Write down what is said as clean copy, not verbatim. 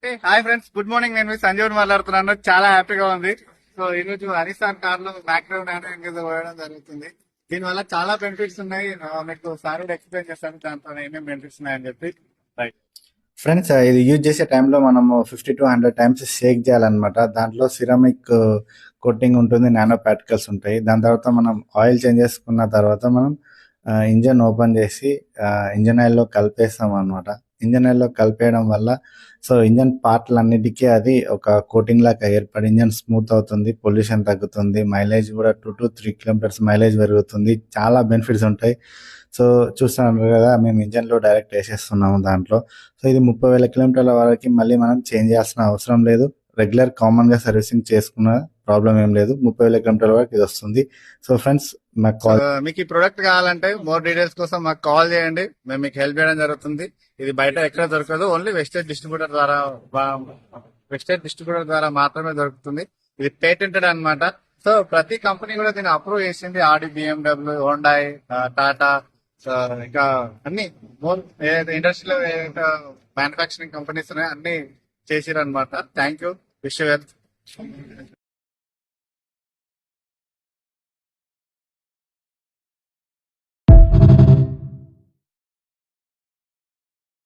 Hi friends, good morning. నేను మీ సంజీవ్ మాట్లాడుతున్నాను. చాలా హ్యాపీగా ఉంది. సో ఈ రోజు హరిసాన్ కార్ లో మ్యాక్రో నానో ఇంకేదో పోయడం జరుగుతుంది. దీని వల్ల చాలా బెనిఫిట్స్ ఉన్నాయి. మీకు సార్ ఎక్స్ప్లెయిన్ చేస్తాను దాంట్లో ఏమేమి బెనిఫిట్స్ ఉన్నాయని చెప్పి. రైట్ ఫ్రెండ్స్, ఇది యూజ్ చేసే టైంలో మనము 50 to 100 times షేక్ చేయాలన్నమాట. దాంట్లో సిరామిక్ కోటింగ్ ఉంటుంది, నానో పార్టికల్స్ ఉంటాయి. దాని తర్వాత మనం ఆయిల్ చేంజ్ చేసుకున్న తర్వాత మనం ఇంజన్ ఓపెన్ చేసి ఇంజన్ ఆయిల్లో కలిపేస్తాం అనమాట. ఇంజన్ ఆయిల్లో కలిపేయడం వల్ల ఇంజన్ పార్ట్లన్నిటికీ అది ఒక కోటింగ్ లాగా ఏర్పడి ఇంజన్ స్మూత్ అవుతుంది, పొల్యూషన్ తగ్గుతుంది, మైలేజ్ కూడా 2 to 3 kilometers మైలేజ్ పెరుగుతుంది. చాలా బెనిఫిట్స్ ఉంటాయి. చూస్తున్నారు కదా, మేము ఇంజన్లో డైరెక్ట్ వేసేస్తున్నాము దాంట్లో. ఇది 30,000 kilometerల వరకు మళ్ళీ మనం చేంజ్ చేయాల్సిన అవసరం లేదు. రెగ్యులర్ కామన్ గా సర్వీసింగ్ చేసుకున్న ప్రాబ్లం ఏం లేదు. 30,000 kilometerల వరకు ఇది వస్తుంది. ఫ్రెండ్స్, నాకు కాల్ మీకు ఈ ప్రొడక్ట్ కావాలంటే మోర్ డీటెయిల్స్ కోసం మాకు కాల్ చేయండి. మేము మీకు హెల్ప్ చేయడం జరుగుతుంది. ఇది బయట ఎక్కడ దొరకదు. ఓన్లీ వెస్టేజ్ డిస్ట్రిబ్యూటర్ ద్వారా మాత్రమే దొరుకుతుంది. ఇది పేటెంటెడ్ అన్నమాట. సో ప్రతి కంపెనీ కూడా దీన్ని అప్రూవ్ చేసింది. ఆడి, బిఎండబ్ల్యూ, హోండాయ్, టాటా, ఇంకా అన్ని మోర్ ఏదైతే ఇండస్ట్రీలో ఏదైతే మ్యానుఫాక్చరింగ్ కంపెనీస్ ఉన్నాయో అన్ని చేసిరనమాట. Thank you. Wish you well.